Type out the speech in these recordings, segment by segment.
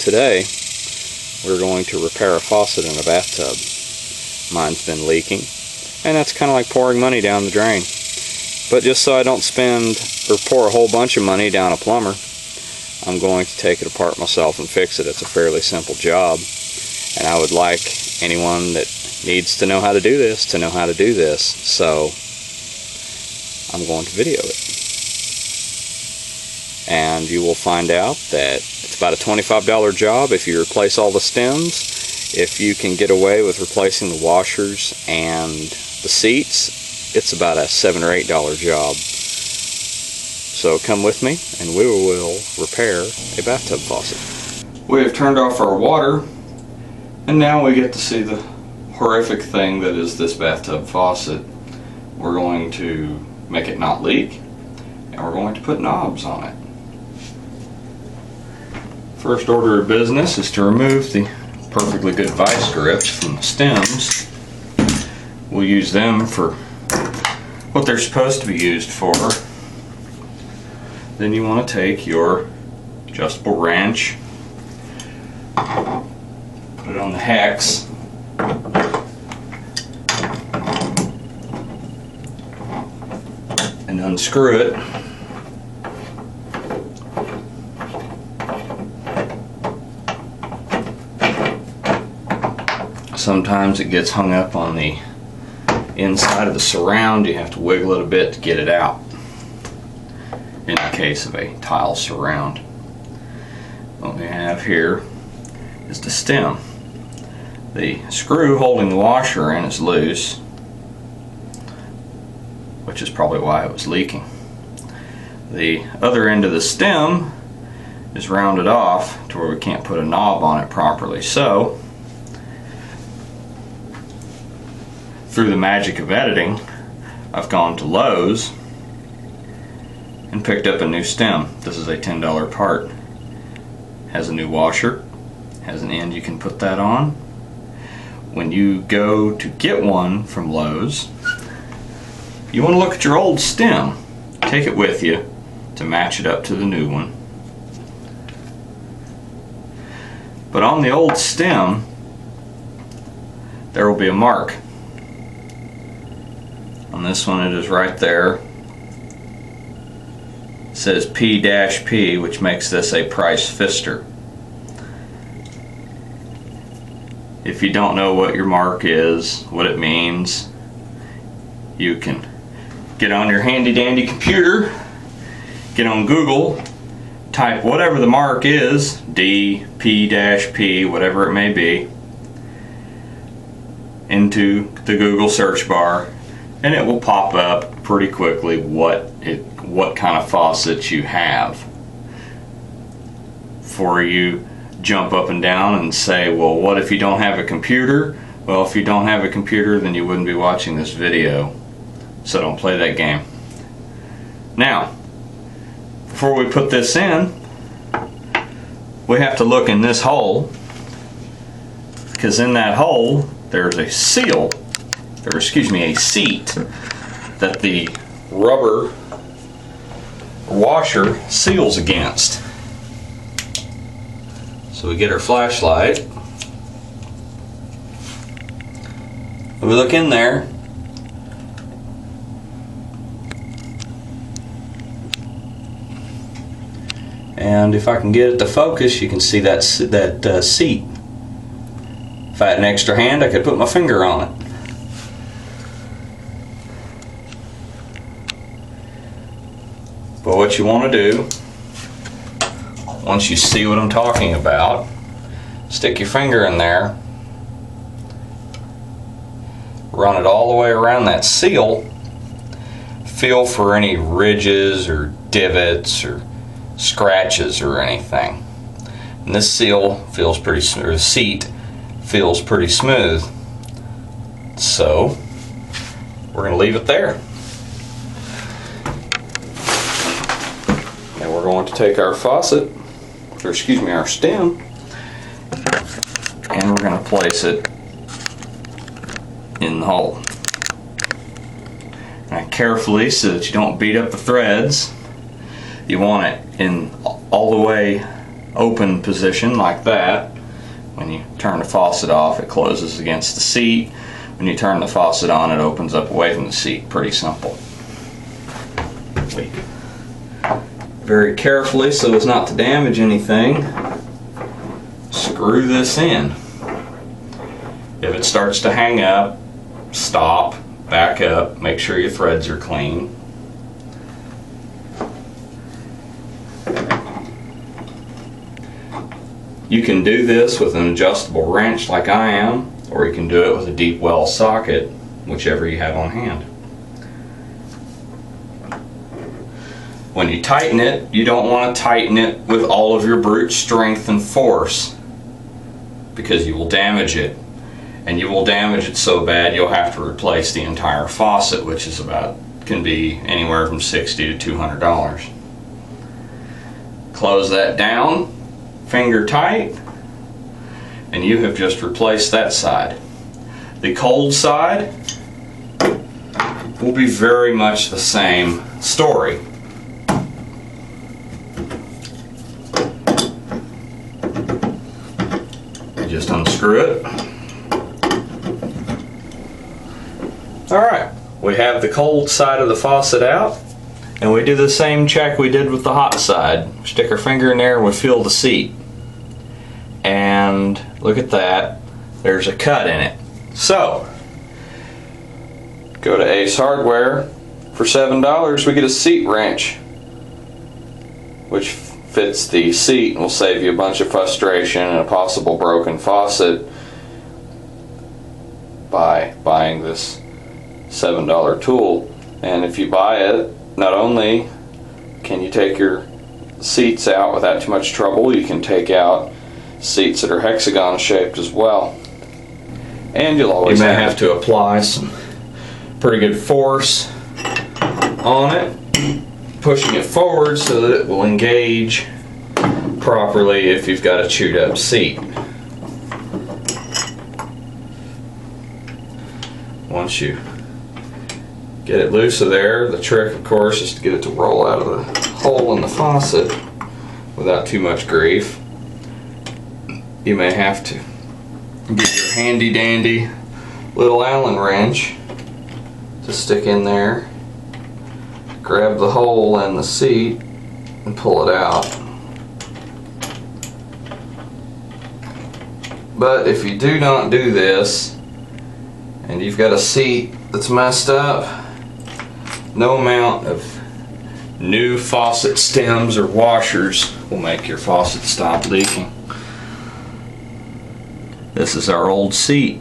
today we're going to repair a faucet in a bathtub. Mine's been leaking, and that's kind of like pouring money down the drain. But just so I don't spend or pour a whole bunch of money down a plumber, I'm going to take it apart myself and fix it. It's a fairly simple job, and I would like anyone that needs to know how to do this to know how to do this. So I'm going to video it. And you will find out that it's about a $25 job if you replace all the stems. If you can get away with replacing the washers and the seats, it's about a $7 or $8 job. So come with me and we will repair a bathtub faucet. We have turned off our water, and now we get to see the horrific thing that is this bathtub faucet. We're going to make it not leak, and we're going to put knobs on it. First order of business is to remove the perfectly good vice grips from the stems. We'll use them for what they're supposed to be used for. Then you want to take your adjustable wrench, put it on the hex, and unscrew it. Sometimes it gets hung up on the inside of the surround. You have to wiggle it a bit to get it out, in the case of a tile surround. What we have here is the stem. The screw holding the washer in is loose, which is probably why it was leaking. The other end of the stem is rounded off to where we can't put a knob on it properly. So, through the magic of editing, I've gone to Lowe's and picked up a new stem. This is a $10 part. Has a new washer, has an end you can put that on. When you go to get one from Lowe's, you want to look at your old stem. Take it with you to match it up to the new one. But on the old stem, there will be a mark. On this one, it is right there. It says P-P, which makes this a price fister. If you don't know what your mark is, what it means, you can get on your handy dandy computer, get on Google, type whatever the mark is, D, P-P, whatever it may be, into the Google search bar, and it will pop up pretty quickly what kind of faucet you have. Before you jump up and down and say, well, what if you don't have a computer? Well, if you don't have a computer, then you wouldn't be watching this video. So don't play that game. Now, before we put this in, we have to look in this hole, because in that hole there's a seal, or excuse me, a seat that the rubber washer seals against. So we get our flashlight, we look in there, and if I can get it to focus, you can see that seat. If I had an extra hand, I could put my finger on it. But what you want to do, once you see what I'm talking about, stick your finger in there, run it all the way around that seal, feel for any ridges or divots or scratches or anything. And this seal feels pretty smooth, or the seat feels pretty smooth. So we're going to leave it there. Now we're going to take our faucet, or excuse me, our stem, and we're going to place it in the hole. Now carefully, so that you don't beat up the threads, you want it in all the way open position like that. When you turn the faucet off, it closes against the seat. When you turn the faucet on, it opens up away from the seat. Pretty simple. Very carefully, so as not to damage anything, screw this in. If it starts to hang up, stop, back up, make sure your threads are clean. You can do this with an adjustable wrench like I am, or you can do it with a deep well socket, whichever you have on hand. When you tighten it, you don't want to tighten it with all of your brute strength and force, because you will damage it. And you will damage it so bad you'll have to replace the entire faucet, which is can be anywhere from $60 to $200. Close that down, finger tight, and you have just replaced that side. The cold side will be very much the same story. You just unscrew it. Alright, we have the cold side of the faucet out, and we do the same check we did with the hot side. Stick our finger in there and we feel the seat. And look at that, there's a cut in it. So, go to Ace Hardware. For $7 we get a seat wrench, which fits the seat and will save you a bunch of frustration and a possible broken faucet by buying this $7 tool. And if you buy it, not only can you take your seats out without too much trouble, you can take out seats that are hexagon shaped as well. And you'll always have to apply some pretty good force on it, pushing it forward so that it will engage properly if you've got a chewed up seat. Once you get it loose of there, the trick of course is to get it to roll out of the hole in the faucet without too much grief. You may have to get your handy dandy little Allen wrench to stick in there, grab the hole in the seat and pull it out. But if you do not do this and you've got a seat that's messed up, no amount of new faucet stems or washers will make your faucet stop leaking. This is our old seat.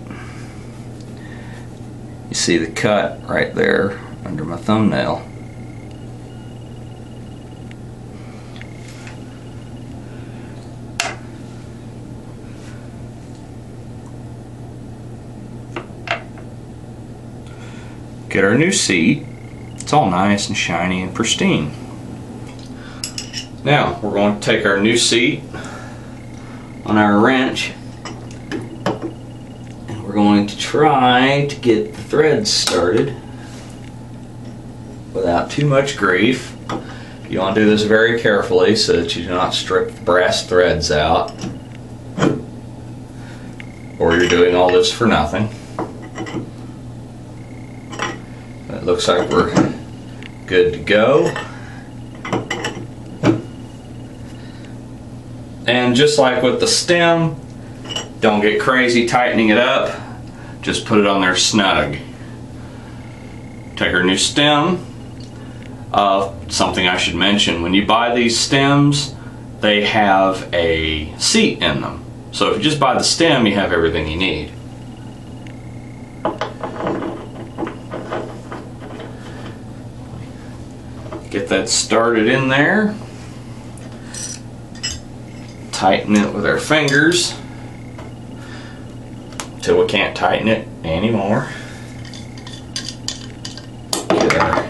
You see the cut right there under my thumbnail. Get our new seat. It's all nice and shiny and pristine. Now we're going to take our new seat on our wrench and we're going to try to get the threads started without too much grief. You want to do this very carefully so that you do not strip the brass threads out, or you're doing all this for nothing. It looks like we're good to go. And just like with the stem, don't get crazy tightening it up, just put it on there snug. Take our new stem. Something I should mention, when you buy these stems, they have a seat in them. So if you just buy the stem, you have everything you need. Get that started in there. Tighten it with our fingers until we can't tighten it anymore. Get our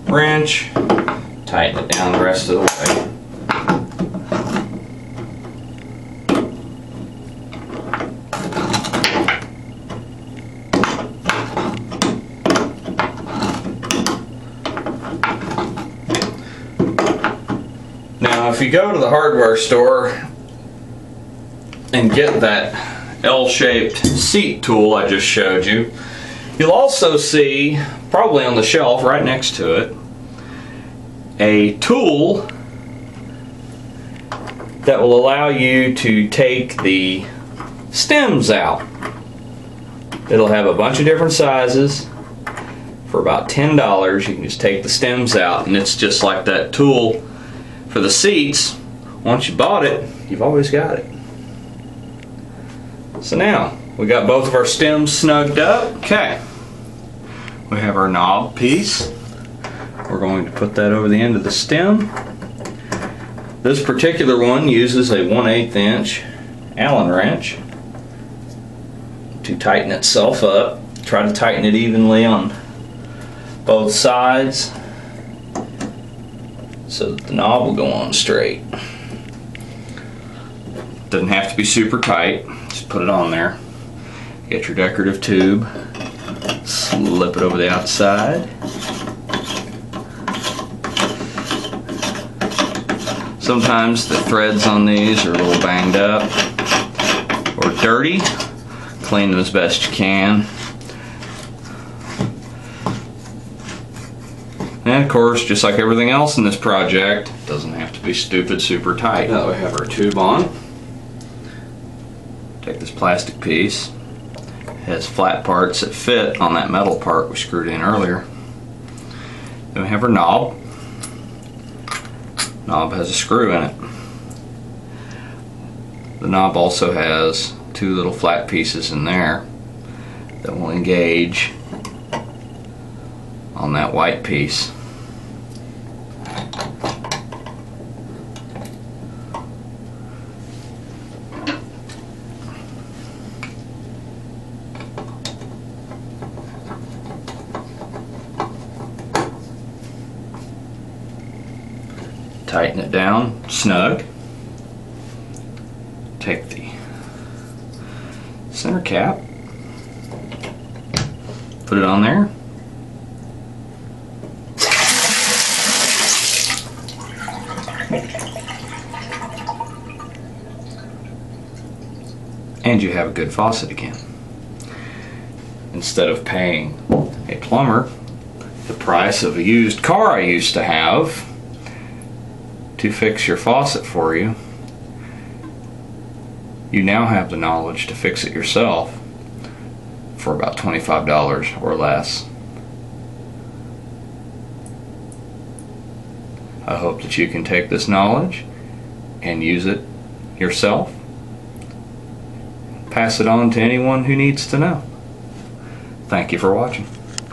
wrench, tighten it down the rest of the way. Now Now if you go to the hardware store and get that L-shaped seat tool I just showed you, you'll also see, probably on the shelf right next to it, a tool that will allow you to take the stems out. It'll have a bunch of different sizes. For about $10 you can just take the stems out, and it's just like that tool for the seats. Once you bought it, you've always got it. So now we got both of our stems snugged up. Okay, we have our knob piece. We're going to put that over the end of the stem. This particular one uses a 1/8 inch Allen wrench to tighten itself up. Try to tighten it evenly on both sides so that the knob will go on straight. Doesn't have to be super tight, just put it on there. Get your decorative tube, slip it over the outside. Sometimes the threads on these are a little banged up or dirty. Clean them as best you can. And of course, just like everything else in this project, it doesn't have to be stupid super tight. Now we have our tube on. Take this plastic piece. It has flat parts that fit on that metal part we screwed in earlier. Then we have our knob. Knob has a screw in it. The knob also has two little flat pieces in there that will engage on that white piece. Tighten it down snug. Take the center cap, put it on there. And you have a good faucet again. Instead of paying a plumber the price of a used car I used to have to fix your faucet for you, you now have the knowledge to fix it yourself for about $25 or less. I hope that you can take this knowledge and use it yourself. Pass it on to anyone who needs to know. Thank you for watching.